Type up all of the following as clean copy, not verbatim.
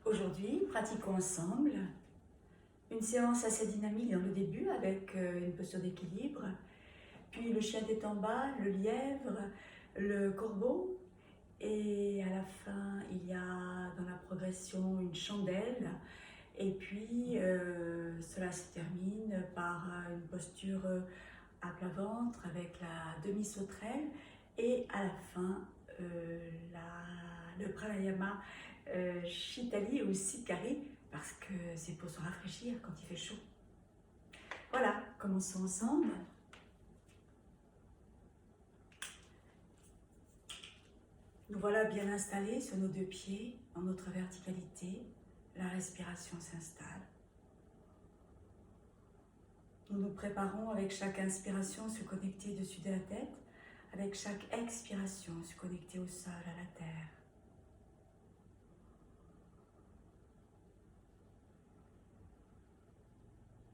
Aujourd'hui, pratiquons ensemble une séance assez dynamique dans le début avec une posture d'équilibre, puis le chien tête en bas, le lièvre, le corbeau, et à la fin il y a dans la progression une chandelle, et puis cela se termine par une posture à plat ventre avec la demi-sauterelle, et à la fin le pranayama Shitali ou Sikari, parce que c'est pour se rafraîchir quand il fait chaud. Voilà, commençons ensemble. Nous voilà bien installés sur nos deux pieds, en notre verticalité. La respiration s'installe. Nous nous préparons avec chaque inspiration à se connecter dessus de la tête, avec chaque expiration se connecter au sol, à la terre.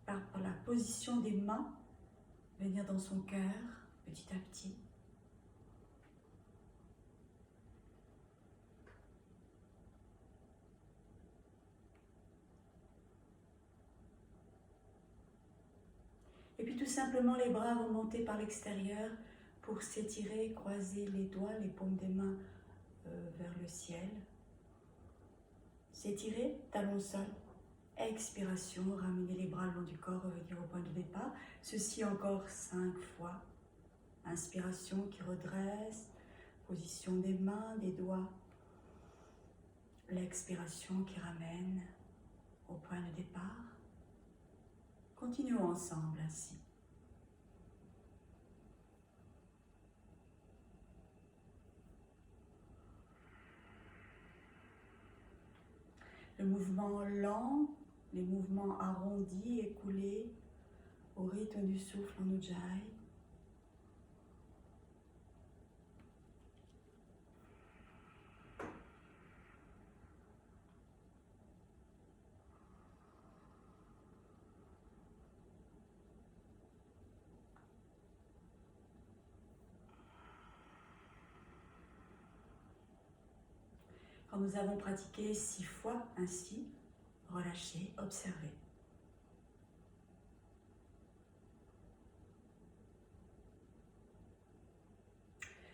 Par la position des mains, venir dans son cœur petit à petit. Et puis tout simplement les bras vont monter par l'extérieur pour s'étirer, croiser les doigts, les paumes des mains vers le ciel. S'étirer, talon au sol. Expiration, ramener les bras le long du corps, revenir au point de départ. Ceci encore 5 fois. Inspiration qui redresse, position des mains, des doigts. L'expiration qui ramène au point de départ. Continuons ensemble ainsi. Le mouvement lent, les mouvements arrondis et coulés au rythme du souffle en Ujjayi. Quand nous avons pratiqué 6 fois ainsi, relâchez, observez.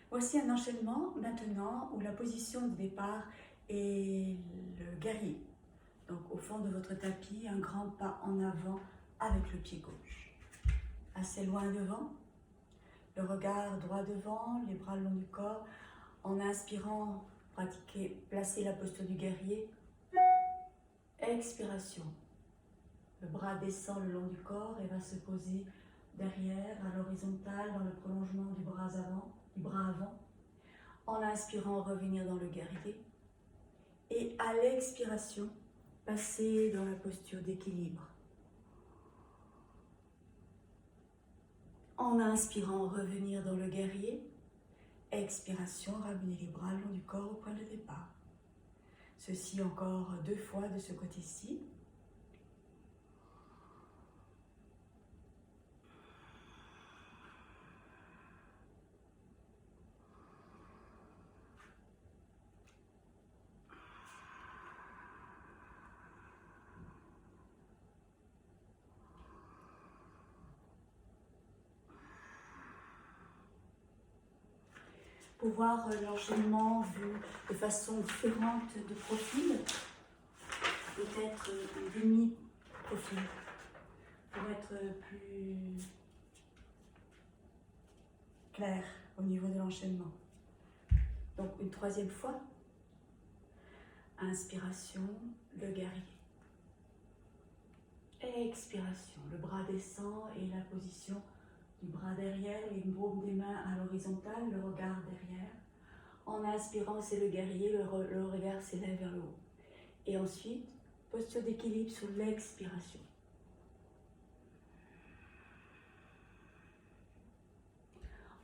Voici un enchaînement maintenant où la position de départ est le guerrier. Donc au fond de votre tapis, un grand pas en avant avec le pied gauche. Assez loin devant, le regard droit devant, les bras le long du corps. En inspirant, pratiquez, placez la posture du guerrier. Expiration. Le bras descend le long du corps et va se poser derrière, à l'horizontale, dans le prolongement du bras avant. En inspirant, revenir dans le guerrier. Et à l'expiration, passer dans la posture d'équilibre. En inspirant, revenir dans le guerrier. Expiration, ramener les bras le long du corps au point de départ. Ceci encore 2 fois de ce côté-ci. Pour voir l'enchaînement vu de façon différente de profil, peut-être un demi-profil, pour être plus clair au niveau de l'enchaînement. Donc une 3e fois, inspiration, le guerrier. Expiration, le bras descend et la position du bras derrière, les paumes des mains à l'horizontale, le regard derrière. En inspirant, c'est le guerrier, le regard s'élève vers le haut. Et ensuite, posture d'équilibre sur l'expiration.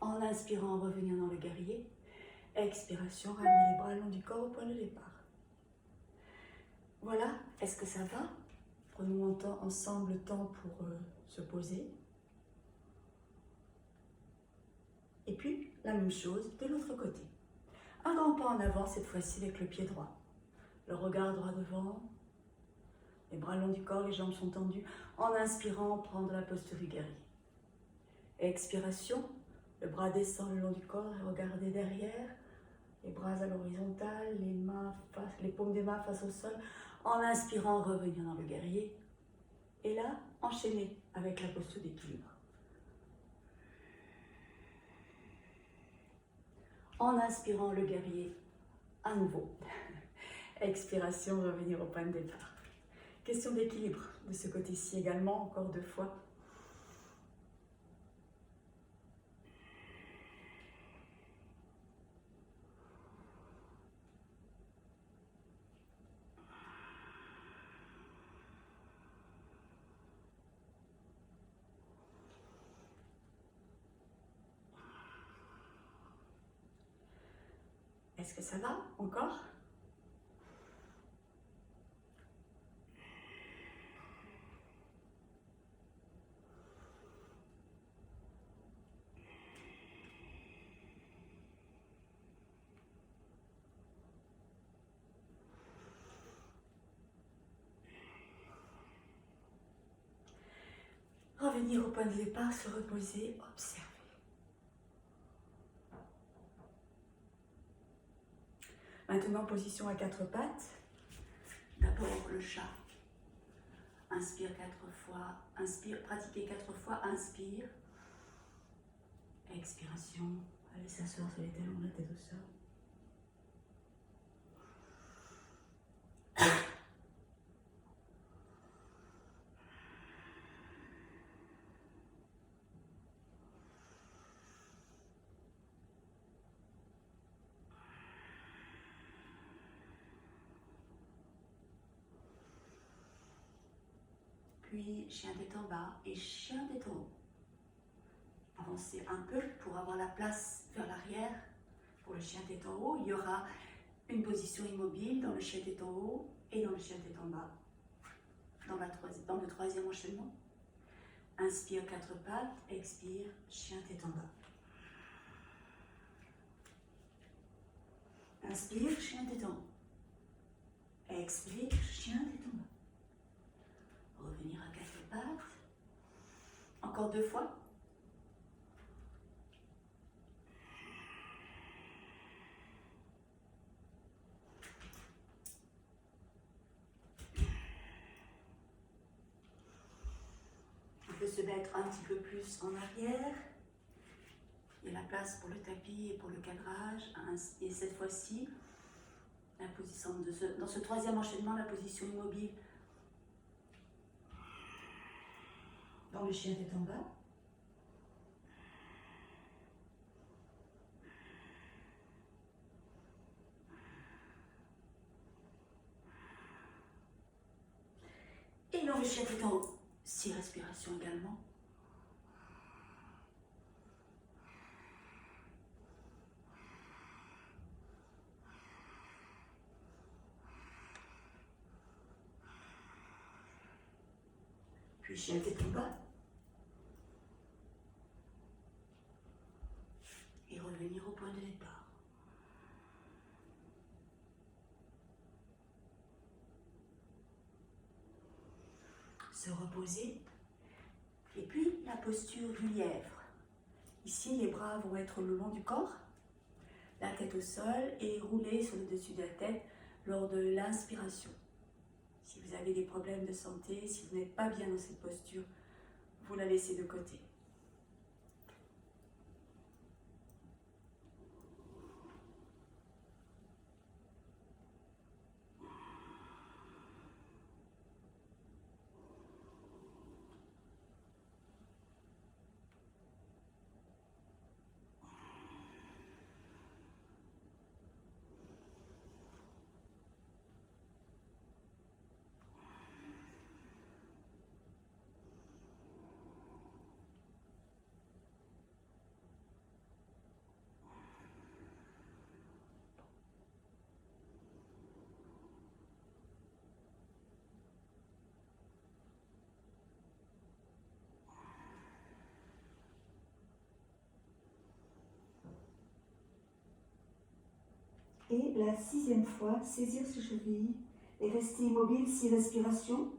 En inspirant, revenir dans le guerrier. Expiration, ramener les bras le long du corps au point de départ. Voilà, est-ce que ça va? Prenons ensemble le temps pour se poser. Et puis, la même chose de l'autre côté. Un grand pas en avant, cette fois-ci avec le pied droit. le regard droit devant, les bras le long du corps, les jambes sont tendues. En inspirant, prendre la posture du guerrier. Expiration, le bras descend le long du corps et regardez derrière, les bras à l'horizontale, les paumes des mains face au sol. En inspirant, revenir dans le guerrier. Et là, enchaîner avec la posture d'équilibre. En inspirant le guerrier, à nouveau. Expiration, revenir au point de départ. Question d'équilibre de ce côté-ci également, encore 2 fois. Est-ce que ça va encore? Revenir au point de départ, se reposer, observer. Maintenant, position à 4 pattes. D'abord le chat. Inspire 4 fois, inspire, pratiquez 4 fois, inspire. Expiration, allez s'asseoir sur les talons, la tête au sol. Puis chien tête en bas et chien tête en haut. Avancez un peu pour avoir la place vers l'arrière. Pour le chien tête en haut, il y aura une position immobile dans le chien tête en haut et dans le chien tête en bas. Dans le troisième enchaînement. Inspire 4 pattes, expire, chien tête en bas. Inspire, chien tête en haut. Expire, chien tête en bas. Revenir à 4 pattes. Encore 2 fois. On peut se mettre un petit peu plus en arrière. Il y a la place pour le tapis et pour le cadrage. Et cette fois-ci, la position dans ce troisième enchaînement, la position immobile dans le chien tête en bas. Et dans le chien tête en haut. 6 respirations également. Puis chien tête en bas. Et revenir au point de départ. Se reposer. Et puis la posture du lièvre. Ici, les bras vont être le long du corps, la tête au sol et rouler sur le dessus de la tête lors de l'inspiration. Si vous avez des problèmes de santé, si vous n'êtes pas bien dans cette posture, vous la laissez de côté. Et la 6e fois, saisir ses chevilles et rester immobile, 6 respirations.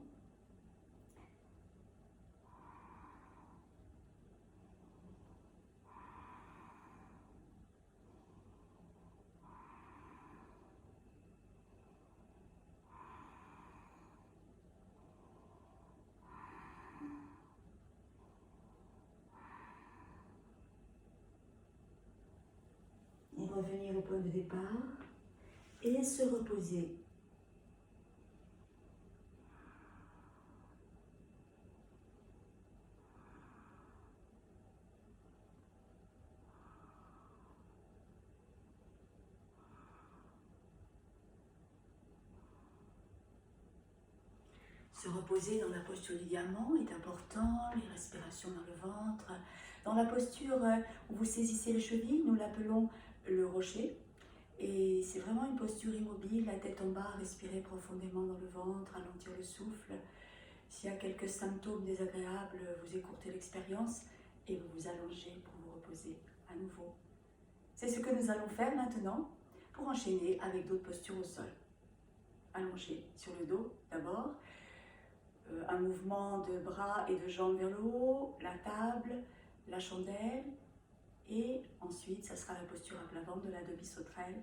Et revenir au point de départ et se reposer. Se reposer dans la posture du diamant est important, les respirations dans le ventre. Dans la posture où vous saisissez les chevilles, nous l'appelons le rocher. Et c'est vraiment une posture immobile, la tête en bas, respirer profondément dans le ventre, ralentir le souffle. S'il y a quelques symptômes désagréables, vous écourtez l'expérience et vous vous allongez pour vous reposer à nouveau. C'est ce que nous allons faire maintenant pour enchaîner avec d'autres postures au sol. Allongé sur le dos d'abord, un mouvement de bras et de jambes vers le haut, la table, la chandelle, et ensuite ça sera la posture à plat ventre de la demi-sauterelle